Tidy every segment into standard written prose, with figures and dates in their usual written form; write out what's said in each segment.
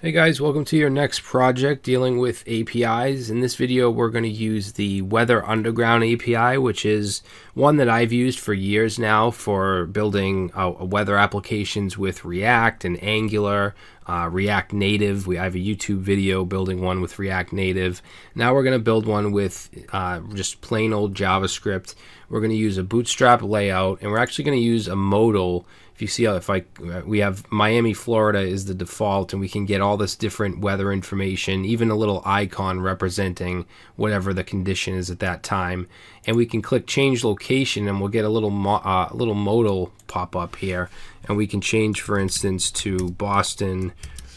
Hey guys, welcome to your next project dealing with APIs. In this video, we're going to use the Weather Underground API, which is one that I've used for years now for building weather applications with React and Angular, React Native. I have a YouTube video building one with React Native. Now we're going to build one with just plain old JavaScript. We're going to use a bootstrap layout, and we're actually going to use a modal. If you see how we have Miami, Florida is the default, and we can get all this different weather information, even a little icon representing whatever the condition is at that time. And we can click change location, and we'll get a little modal pop up here, and we can change, for instance, to Boston,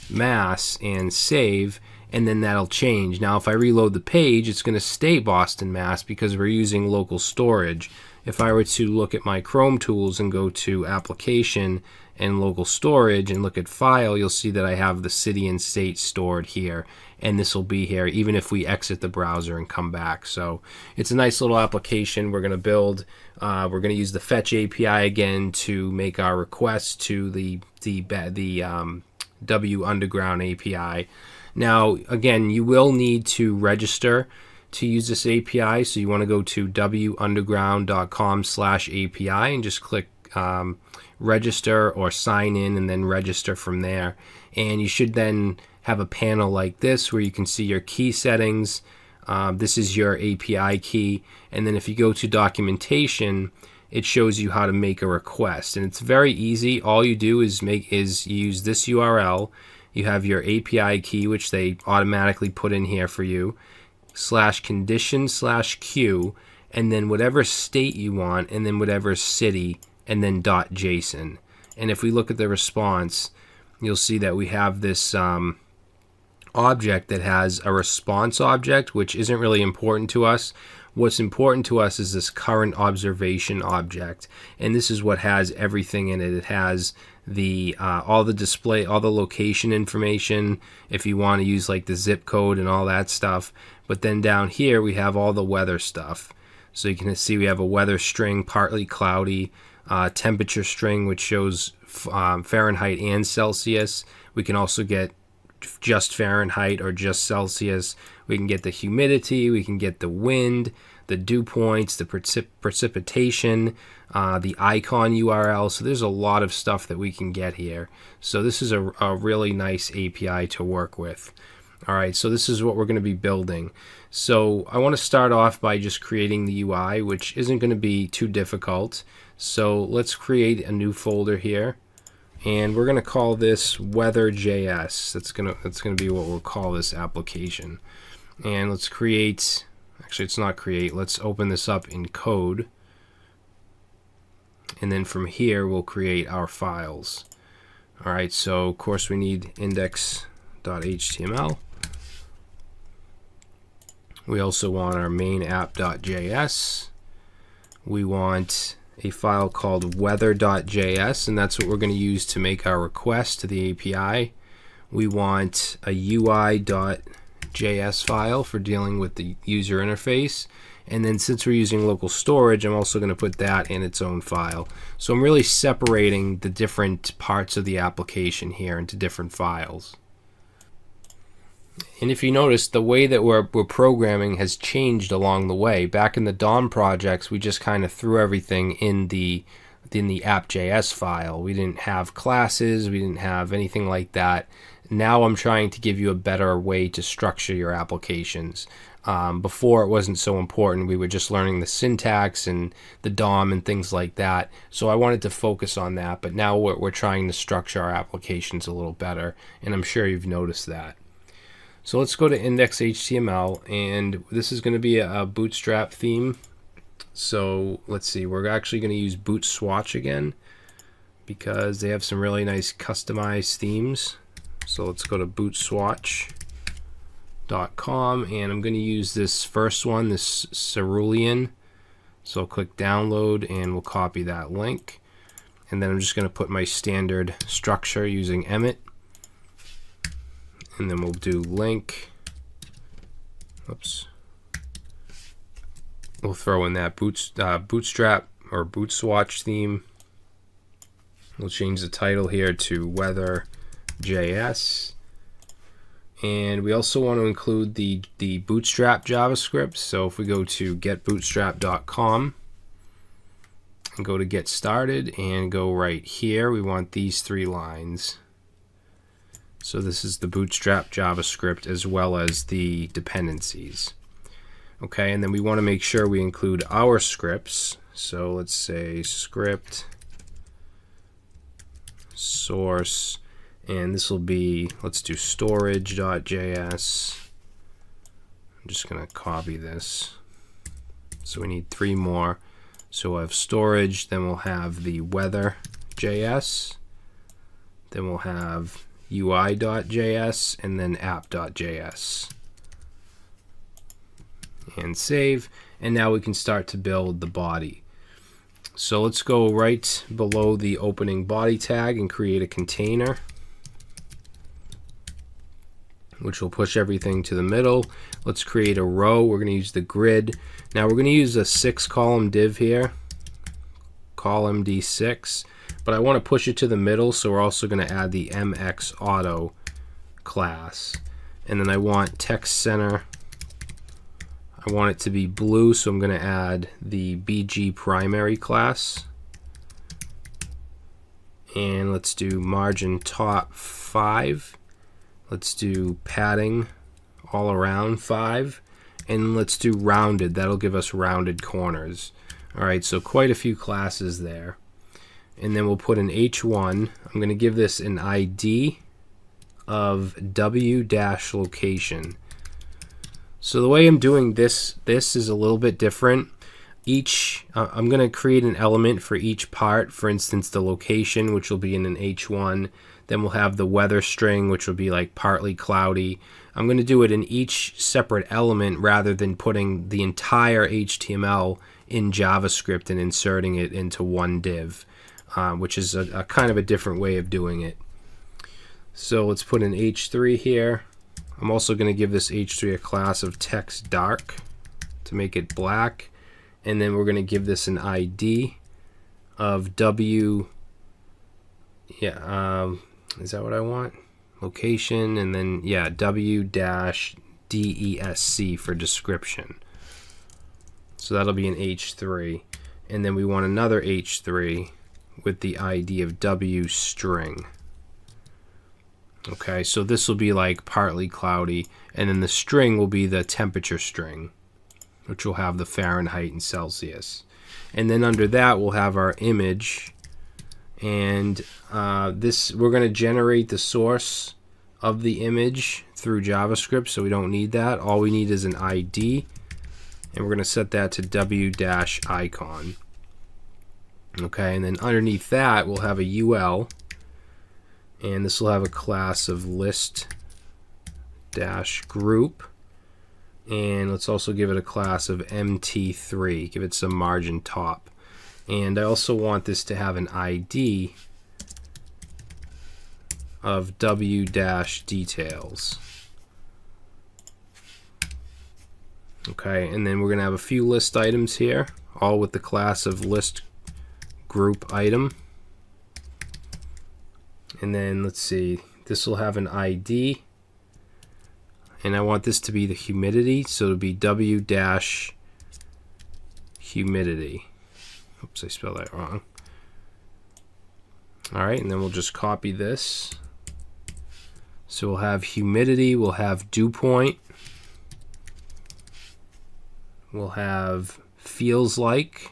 Mass, and save, and then that'll change. Now if I reload the page, it's going to stay Boston, Mass, because we're using local storage. If I were to look at my Chrome tools and go to application and local storage and look at file, you'll see that I have the city and state stored here, and this will be here even if we exit the browser and come back. So it's a nice little application we're going to build. We're going to use the fetch API again to make our request to the W Underground API. Now again, you will need to register to use this API, so you want to go to wunderground.com/API and just click register or sign in, and then register from there. And you should then have a panel like this where you can see your key settings. This is your API key, and then if you go to documentation, it shows you how to make a request, and it's very easy. All you do is use this URL. You have your API key, which they automatically put in here for you, /condition/q, and then whatever state you want, and then whatever city, and then .json. And if we look at the response, you'll see that we have this object that has a response object, which isn't really important to us. What's important to us is this current observation object, and this is what has everything in it. It has the all the location information, if you want to use like the zip code and all that stuff. But then down here we have all the weather stuff. So you can see we have a weather string, partly cloudy, temperature string, which shows Fahrenheit and Celsius. We can also get just Fahrenheit or just Celsius. We can get the humidity, we can get the wind, the dew points, the precipitation, the icon URL. So there's a lot of stuff that we can get here. So this is a really nice API to work with. All right, so this is what we're going to be building. So I want to start off by just creating the UI, which isn't going to be too difficult. So let's create a new folder here, and we're going to call this WeatherJS. That's going to be what we'll call this application. And let's create, actually it's not create, let's open this up in code. And then from here we'll create our files. All right, so of course we need index.html. We also want our main app.js. We want a file called weather.js, and that's what we're going to use to make our request to the API. We want a UI.js file for dealing with the user interface. And then since we're using local storage, I'm also going to put that in its own file. So I'm really separating the different parts of the application here into different files. And if you notice, the way that we're programming has changed along the way. Back in the DOM projects, we just kind of threw everything in the app.js file. We didn't have classes, we didn't have anything like that. Now I'm trying to give you a better way to structure your applications. Before it wasn't so important. We were just learning the syntax and the DOM and things like that. So I wanted to focus on that, but now we're trying to structure our applications a little better, and I'm sure you've noticed that. So let's go to index.html, and this is going to be a bootstrap theme. So let's see, we're actually going to use Bootswatch again because they have some really nice customized themes. So let's go to bootswatch.com, and I'm going to use this first one, this cerulean. So I'll click download, and we'll copy that link. And then I'm just going to put my standard structure using Emmet. And then we'll do link. Oops. We'll throw in that bootstrap or Bootswatch theme. We'll change the title here to WeatherJS. And we also want to include the Bootstrap JavaScript. So if we go to getbootstrap.com and go to get started and go right here, we want these 3 lines. So this is the Bootstrap JavaScript as well as the dependencies. Okay, and then we want to make sure we include our scripts. So let's say script source, and this will be, let's do storage.js. I'm just going to copy this. So we need 3 more. So we'll have storage, then we'll have the WeatherJS, then we'll have UI.js, and then app.js. And save, and now we can start to build the body. So let's go right below the opening body tag and create a container, which will push everything to the middle. Let's create a row. We're going to use the grid. Now we're going to use a 6-column div here, column D6, but I want to push it to the middle, so we're also going to add the MXAuto class. And then I want text center, I want it to be blue, so I'm going to add the BG primary class. And let's do margin top 5. Let's do padding all around 5. And let's do rounded. That'll give us rounded corners. Alright, so quite a few classes there. And then we'll put an H1. I'm going to give this an ID of w-location. So the way I'm doing this is a little bit different. I'm going to create an element for each part. For instance, the location, which will be in an H1. Then we'll have the weather string, which will be like partly cloudy. I'm going to do it in each separate element rather than putting the entire HTML in JavaScript and inserting it into one div, which is a kind of a different way of doing it. So let's put an H3 here. I'm also going to give this H3 a class of text dark to make it black, and then we're going to give this an ID of W. Is that what I want? Location, and then W-DESC for description. So that'll be an H3, and then we want another H3 with the ID of W string. Okay, so this will be like partly cloudy, and then the string will be the temperature string, which will have the Fahrenheit and Celsius. And then under that we'll have our image, and we're going to generate the source of the image through JavaScript, so we don't need that. All we need is an ID, and we're going to set that to w-icon. Okay, and then underneath that we'll have a UL, and this will have a class of list-group, and let's also give it a class of MT3, give it some margin top. And I also want this to have an ID of W-details. Okay, and then we're going to have a few list items here, all with the class of list group item. And then let's see, this will have an ID, and I want this to be the humidity, so it'll be W-humidity. Oops, I spelled that wrong. Alright, and then we'll just copy this. So we'll have humidity, we'll have dew point, we'll have feels like,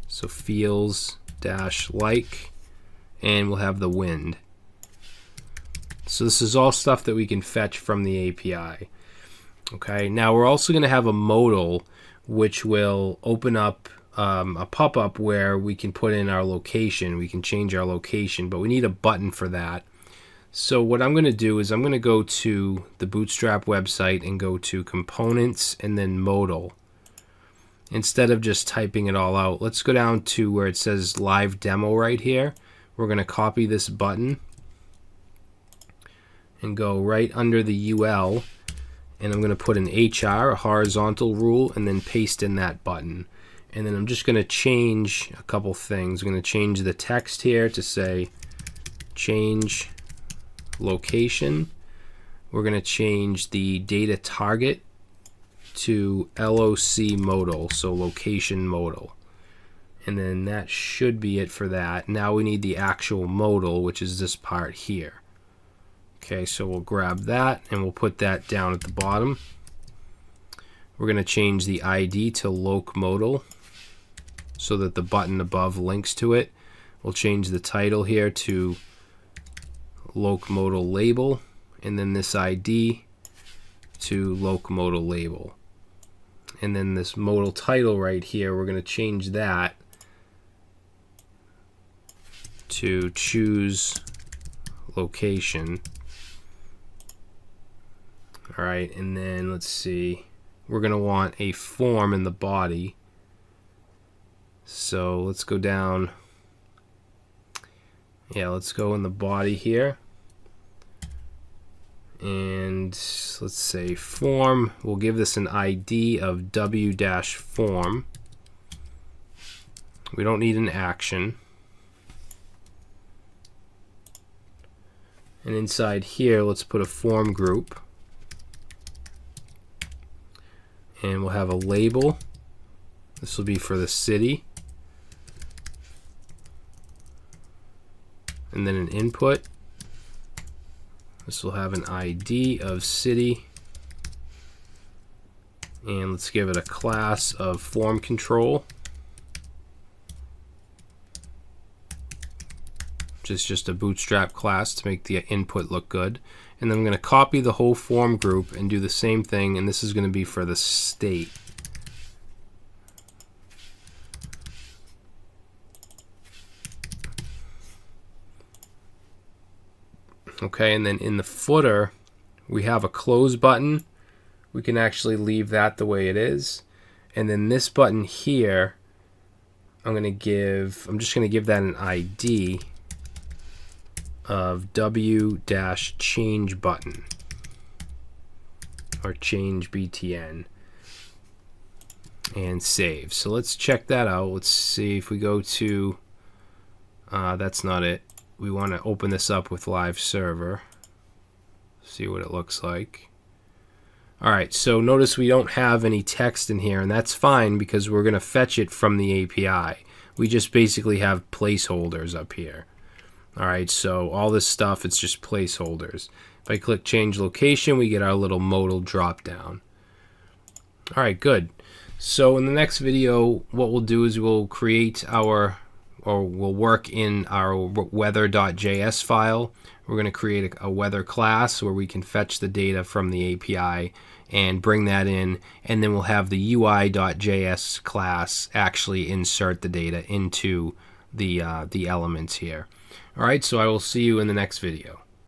so feels dash like, and we'll have the wind. So this is all stuff that we can fetch from the API. Okay, now we're also going to have a modal which will open up a pop-up where we can put in our location. We can change our location, but we need a button for that. So what I'm going to do is I'm going to go to the Bootstrap website and go to Components and then Modal. Instead of just typing it all out, let's go down to where it says Live Demo right here. We're going to copy this button and go right under the UL, and I'm going to put an HR, a horizontal rule, and then paste in that button. And then I'm just going to change a couple things. I'm going to change the text here to say change location. we're going to change the data target to LOC modal, so location modal. And then that should be it for that. Now we need the actual modal, which is this part here. Okay, so we'll grab that and we'll put that down at the bottom. We're going to change the ID to loc modal so that the button above links to it. We'll change the title here to loc modal label, and then this ID to loc modal label. And then this modal title right here, we're going to change that to choose location. All right, and then let's see, we're going to want a form in the body. So let's go down. Yeah, let's go in the body here. And let's say form. We'll give this an ID of w-form. We don't need an action. And inside here, let's put a form group. And we'll have a label. This will be for the city. And then an input. This will have an ID of city. And let's give it a class of form control, which is just a bootstrap class to make the input look good. And then I'm going to copy the whole form group and do the same thing, and this is going to be for the state. Okay, and then in the footer, we have a close button. We can actually leave that the way it is. And then this button here, I'm just going to give that an ID of w-change button, or change btn, and save. So let's check that out. Let's see if we go to, that's not it. We want to open this up with live server, see what it looks like. Alright, so notice we don't have any text in here, and that's fine because we're going to fetch it from the API. We just basically have placeholders up here. Alright, so all this stuff, it's just placeholders. If I click change location, we get our little modal drop down. Alright, good. So in the next video, what we'll do is we'll create our, or we'll work in our weather.js file. We're going to create a weather class where we can fetch the data from the API and bring that in, and then we'll have the UI.js class actually insert the data into the elements here. Alright, so I will see you in the next video.